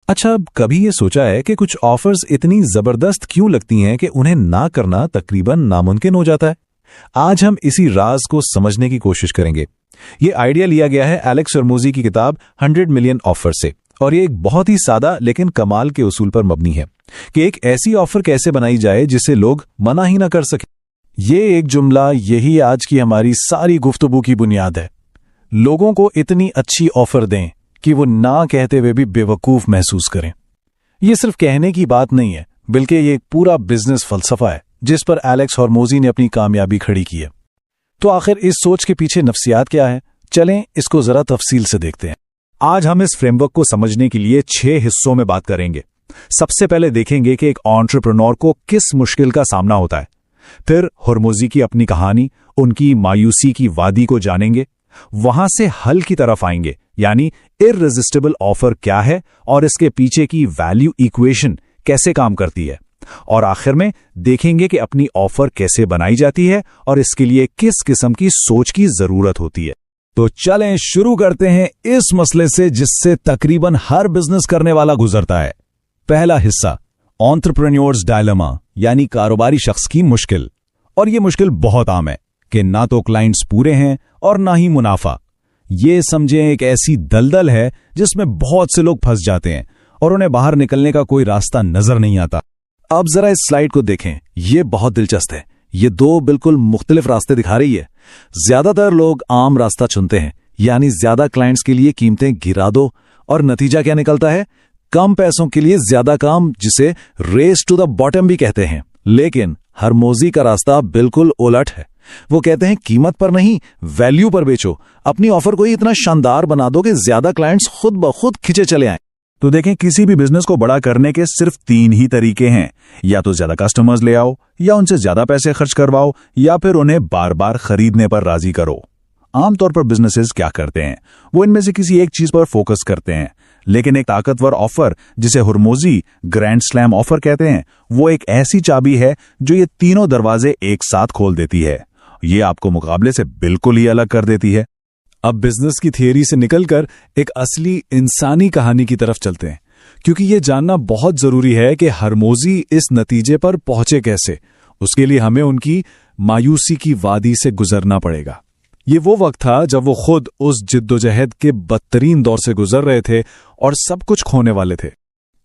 अच्छा, कभी ये सोचा है कि कुछ ऑफर्स इतनी जबरदस्त क्यों लगती हैं कि उन्हें ना करना तकरीबन नामुमकिन हो जाता है? आज हम इसी राज को समझने की कोशिश करेंगे। ये आइडिया लिया गया है एलेक्स हरमोजी की किताब 100 मिलियन ऑफर से, और ये एक बहुत ही सादा लेकिन कमाल के उसूल पर मबनी है कि एक ऐसी ऑफर कैसे बनाई जाए जिससे लोग मना ही ना कर सके। ये एक जुमला, यही आज की हमारी सारी गुफ्तगू की बुनियाद है। लोगों को इतनी अच्छी ऑफर दें कि वो ना कहते हुए भी बेवकूफ महसूस करें। ये सिर्फ कहने की बात नहीं है, बल्कि ये एक पूरा बिजनेस फलसफा है जिस पर एलेक्स हरमोजी ने अपनी कामयाबी खड़ी की है। तो आखिर इस सोच के पीछे नफ्सियात क्या है? चलें इसको जरा तफसील से देखते हैं। आज हम इस फ्रेमवर्क को समझने के लिए 6 हिस्सों में बात करेंगे। सबसे पहले देखेंगे कि एक एंटरप्रेन्योर को किस मुश्किल का सामना होता है। फिर हरमोजी की अपनी कहानी, उनकी मायूसी की वादी को जानेंगे। वहां से हल की तरफ आएंगे, यानी इररेजिस्टिबल ऑफर क्या है और इसके पीछे की वैल्यू इक्वेशन कैसे काम करती है। और आखिर में देखेंगे कि अपनी ऑफर कैसे बनाई जाती है और इसके लिए किस किस्म की सोच की जरूरत होती है। तो चलें शुरू करते हैं इस मसले से जिससे तकरीबन हर बिजनेस करने वाला गुजरता है। पहला हिस्सा, एंटरप्रेन्योर्स डायलेमा, यानी कारोबारी शख्स की मुश्किल। और यह मुश्किल बहुत आम है कि ना तो क्लाइंट्स पूरे हैं और ना ही मुनाफा। ये समझें एक ऐसी दलदल है जिसमें बहुत से लोग फंस जाते हैं और उन्हें बाहर निकलने का कोई रास्ता नजर नहीं आता। अब जरा इस स्लाइड को देखें, यह बहुत दिलचस्प है। ये 2 बिल्कुल मुख्तलिफ रास्ते दिखा रही है। ज्यादातर लोग आम रास्ता चुनते हैं, यानी ज्यादा क्लाइंट्स के लिए कीमतें गिरा दो, और नतीजा क्या निकलता है? कम पैसों के लिए ज्यादा काम, जिसे रेस टू द बॉटम भी कहते हैं। लेकिन हरमोजी का रास्ता बिल्कुल उलट है। वो कहते हैं कीमत पर नहीं, वैल्यू पर बेचो। अपनी ऑफर को ही इतना शानदार बना दो कि ज्यादा क्लाइंट्स खुद ब खुद खिंचे चले आएं। तो देखें, किसी भी बिजनेस को बड़ा करने के सिर्फ 3 ही तरीके हैं। या तो ज्यादा कस्टमर्स ले आओ, या उनसे ज्यादा पैसे खर्च करवाओ, या फिर उन्हें बार बार खरीदने पर राजी करो। आमतौर पर बिजनेसेस क्या करते हैं? वो इनमें से किसी एक चीज पर फोकस करते हैं। लेकिन एक ताकतवर ऑफर, जिसे हरमोजी ग्रैंड स्लैम ऑफर कहते हैं, वो एक ऐसी चाबी है जो ये तीनों दरवाजे एक साथ खोल देती है। ये आपको मुकाबले से बिल्कुल ही अलग कर देती है। अब बिजनेस की थियरी से निकलकर एक असली इंसानी कहानी की तरफ चलते हैं, क्योंकि ये जानना बहुत जरूरी है कि हरमोजी इस नतीजे पर पहुंचे कैसे। उसके लिए हमें उनकी मायूसी की वादी से गुजरना पड़ेगा। ये वो वक्त था जब वो खुद उस जिद्दोजहद के बदतरीन दौर से गुजर रहे थे और सब कुछ खोने वाले थे।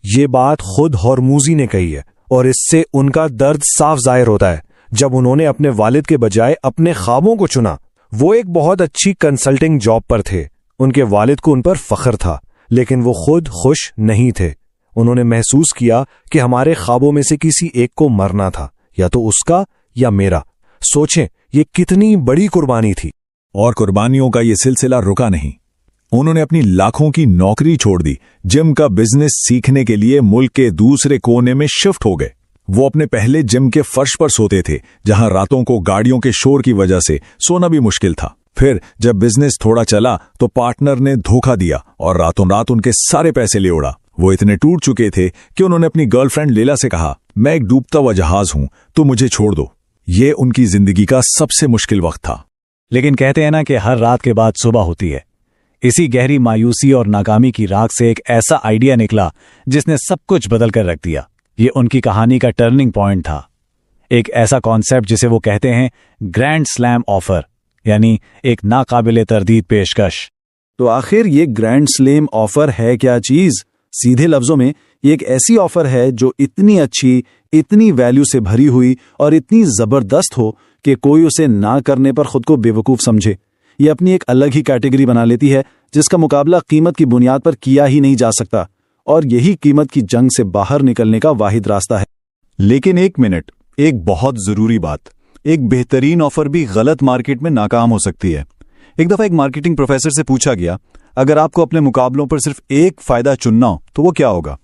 ये बात खुद हरमोजी ने कही है, और इससे उनका दर्द साफ जाहिर होता है। जब उन्होंने अपने वालिद के बजाय अपने ख्वाबों को चुना, वो एक बहुत अच्छी कंसल्टिंग जॉब पर थे। उनके वालिद को उन पर फख्र था, लेकिन वो खुद खुश नहीं थे। उन्होंने महसूस किया कि हमारे ख्वाबों में से किसी एक को मरना था, या तो उसका या मेरा। सोचें, ये कितनी बड़ी कुर्बानी थी। और कुर्बानियों का ये सिलसिला रुका नहीं। उन्होंने अपनी लाखों की नौकरी छोड़ दी, जिम का बिजनेस सीखने के लिए मुल्क के दूसरे कोने में शिफ्ट हो गए। वो अपने पहले जिम के फर्श पर सोते थे, जहां रातों को गाड़ियों के शोर की वजह से सोना भी मुश्किल था। फिर जब बिजनेस थोड़ा चला तो पार्टनर ने धोखा दिया और रातों रात उनके सारे पैसे ले उड़ा। वो इतने टूट चुके थे कि उन्होंने अपनी गर्लफ्रेंड लीला से कहा, मैं एक डूबता हुआ जहाज हूं, तो मुझे छोड़ दो। ये उनकी जिंदगी का सबसे मुश्किल वक्त था। लेकिन कहते हैं ना कि हर रात के बाद सुबह होती है। इसी गहरी मायूसी और नाकामी की राख से एक ऐसा आइडिया निकला जिसने सब कुछ बदल कर रख दिया। ये उनकी कहानी का टर्निंग पॉइंट था। एक ऐसा कॉन्सेप्ट जिसे वो कहते हैं ग्रैंड स्लैम ऑफर, यानी एक नाकाबिले तरदीद पेशकश। तो आखिर ये ग्रैंड स्लैम ऑफर है क्या चीज? सीधे लफ्जों में ये एक ऐसी ऑफर है जो इतनी अच्छी, इतनी वैल्यू से भरी हुई और इतनी जबरदस्त हो कि कोई उसे ना करने पर खुद को बेवकूफ समझे। ये अपनी एक अलग ही कैटेगरी बना लेती है जिसका मुकाबला कीमत की बुनियाद पर किया ही नहीं जा सकता, और यही कीमत की जंग से बाहर निकलने का वाहिद रास्ता है। लेकिन एक मिनट, एक बहुत जरूरी बात। एक बेहतरीन ऑफर भी गलत मार्केट में नाकाम हो सकती है। एक दफा एक मार्केटिंग प्रोफेसर से पूछा गया, अगर आपको अपने मुकाबलों पर सिर्फ एक फायदा चुनना हो तो वो क्या होगा?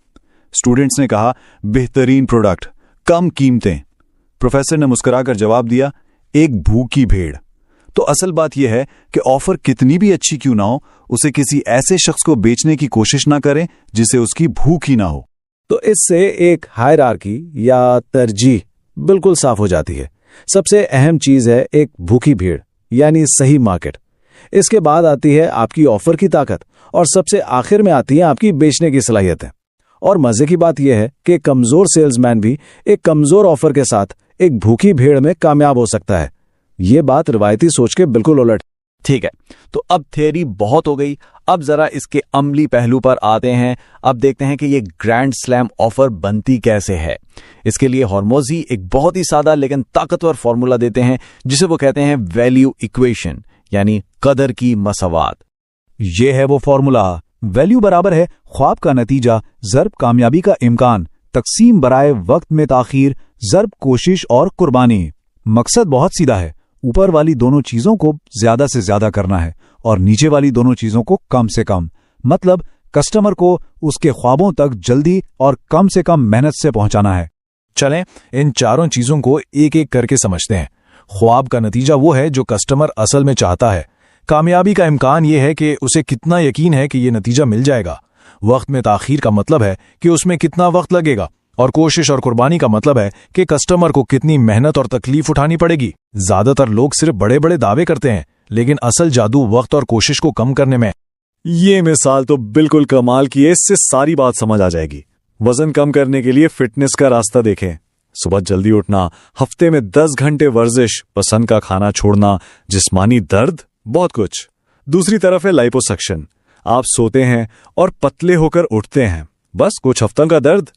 स्टूडेंट्स ने कहा, बेहतरीन प्रोडक्ट, कम कीमतें। प्रोफेसर ने मुस्कुराकर जवाब दिया, एक भूखी भेड़। तो असल बात यह है कि ऑफर कितनी भी अच्छी क्यों ना हो, उसे किसी ऐसे शख्स को बेचने की कोशिश ना करें जिसे उसकी भूख ही ना हो। तो इससे एक हायरार्की या तरजीह बिल्कुल साफ हो जाती है। सबसे अहम चीज है एक भूखी भीड़, यानी सही मार्केट। इसके बाद आती है आपकी ऑफर की ताकत, और सबसे आखिर में आती है आपकी बेचने की सलाहियतें। और मजे की बात यह है कि कमजोर सेल्समैन भी एक कमजोर ऑफर के साथ एक भूखी भीड़ में कामयाब हो सकता है। ये बात रिवायती सोच के बिल्कुल उलट। ठीक है, तो अब थ्योरी बहुत हो गई, अब जरा इसके अमली पहलू पर आते हैं। अब देखते हैं कि ये ग्रैंड स्लैम ऑफर बनती कैसे है। इसके लिए हॉर्मोजी एक बहुत ही सादा लेकिन ताकतवर फॉर्मूला देते हैं जिसे वो कहते हैं वैल्यू इक्वेशन, यानी कदर की मसावात। ये है वो फॉर्मूला। वैल्यू बराबर है ख्वाब का नतीजा ज़र्ब कामयाबी का इम्कान, तकसीम बराए वक्त में ताखीर ज़र्ब कोशिश और कुर्बानी। मकसद बहुत सीधा है, ऊपर वाली दोनों चीजों को ज्यादा से ज्यादा करना है और नीचे वाली दोनों चीजों को कम से कम। मतलब कस्टमर को उसके ख्वाबों तक जल्दी और कम से कम मेहनत से पहुंचाना है। चलें इन चारों चीजों को एक एक करके समझते हैं। ख्वाब का नतीजा वो है जो कस्टमर असल में चाहता है। कामयाबी का इम्कान ये है कि उसे कितना यकीन है कि ये नतीजा मिल जाएगा। वक्त में ताखीर का मतलब है कि उसमें कितना वक्त लगेगा, और कोशिश और कुर्बानी का मतलब है कि कस्टमर को कितनी मेहनत और तकलीफ उठानी पड़ेगी। ज्यादातर लोग सिर्फ बड़े बड़े दावे करते हैं, लेकिन असल जादू वक्त और कोशिश को कम करने में। ये मिसाल तो बिल्कुल कमाल की है, इससे सारी बात समझ आ जाएगी। वजन कम करने के लिए फिटनेस का रास्ता देखें। सुबह जल्दी उठना, हफ्ते में 10 घंटे वर्जिश, पसंद का खाना छोड़ना, जिस्मानी दर्द, बहुत कुछ। दूसरी तरफ है लाइपोसक्शन। आप सोते हैं और पतले होकर उठते हैं, बस कुछ हफ्तों का दर्द।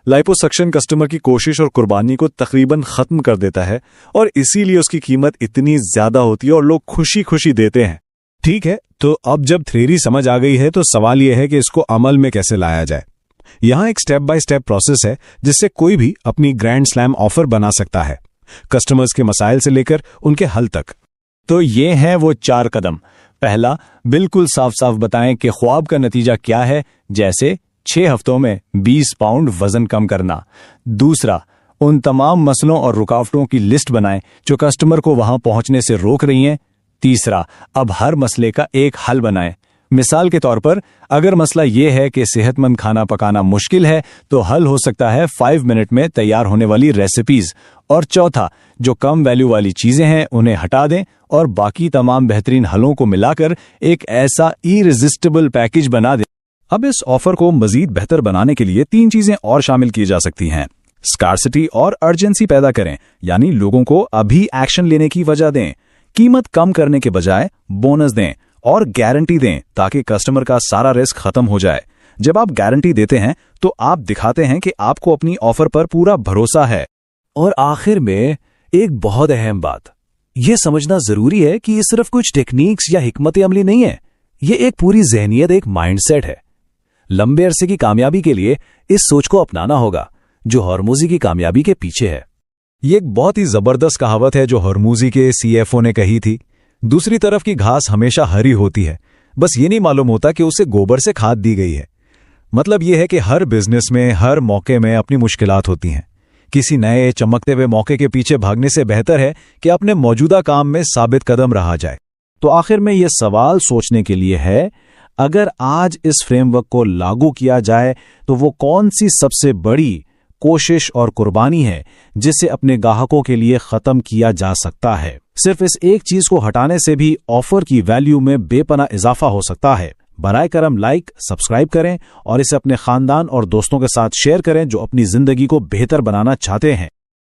लाइपोसक्शन कस्टमर की कोशिश और कुर्बानी को तकरीबन खत्म कर देता है और इसीलिए उसकी कीमत इतनी ज्यादा होती है और लोग खुशी खुशी देते हैं। ठीक है, तो अब जब थ्योरी समझ आ गई है तो सवाल यह है कि इसको अमल में कैसे लाया जाए। यहां एक स्टेप बाय स्टेप प्रोसेस है जिससे कोई भी अपनी ग्रैंड स्लैम ऑफर बना सकता है, कस्टमर्स के मसाइल से लेकर उनके हल तक। तो ये हैं वो 4 कदम। पहला, बिल्कुल साफ साफ बताएं कि ख्वाब का नतीजा क्या है, जैसे 6 हफ्तों में 20 पाउंड वजन कम करना। दूसरा, उन तमाम मसलों और रुकावटों की लिस्ट बनाएं जो कस्टमर को वहां पहुंचने से रोक रही हैं। तीसरा, अब हर मसले का एक हल बनाएं। मिसाल के तौर पर, अगर मसला यह है कि सेहतमंद खाना पकाना मुश्किल है, तो हल हो सकता है 5 मिनट में तैयार होने वाली रेसिपीज। और चौथा, जो कम वैल्यू वाली चीजें हैं उन्हें हटा दें और बाकी तमाम बेहतरीन हलों को मिलाकर एक ऐसा इरिजिस्टिबल पैकेज बना दें। अब इस ऑफर को मजीद बेहतर बनाने के लिए 3 चीजें और शामिल की जा सकती हैं। स्कार्सिटी और अर्जेंसी पैदा करें, यानी लोगों को अभी एक्शन लेने की वजह दें। कीमत कम करने के बजाय बोनस दें और गारंटी दें ताकि कस्टमर का सारा रिस्क खत्म हो जाए। जब आप गारंटी देते हैं तो आप दिखाते हैं कि आपको अपनी ऑफर पर पूरा भरोसा है। और आखिर में एक बहुत अहम बात, यह समझना जरूरी है कि ये सिर्फ कुछ टेक्निक्स या हिकमत अमली नहीं है, ये एक पूरी जहनियत, एक माइंडसेट है। लंबे अरसे की कामयाबी के लिए इस सोच को अपनाना होगा जो हॉर्मोजी की कामयाबी के पीछे है। ये एक बहुत ही जबरदस्त कहावत है जो हॉर्मूजी के सीएफओ ने कही थी। दूसरी तरफ की घास हमेशा हरी होती है, बस ये नहीं मालूम होता कि उसे गोबर से खाद दी गई है। मतलब यह है कि हर बिजनेस में, हर मौके में अपनी मुश्किलात होती हैं। किसी नए चमकते हुए मौके के पीछे भागने से बेहतर है कि अपने मौजूदा काम में साबित कदम रहा जाए। तो आखिर में यह सवाल सोचने के लिए है, अगर आज इस फ्रेमवर्क को लागू किया जाए तो वो कौन सी सबसे बड़ी कोशिश और कुर्बानी है जिसे अपने ग्राहकों के लिए खत्म किया जा सकता है। सिर्फ इस एक चीज को हटाने से भी ऑफर की वैल्यू में बेपना इजाफा हो सकता है। बराए करम लाइक, सब्सक्राइब करें और इसे अपने खानदान और दोस्तों के साथ शेयर करें जो अपनी जिंदगी को बेहतर बनाना चाहते हैं।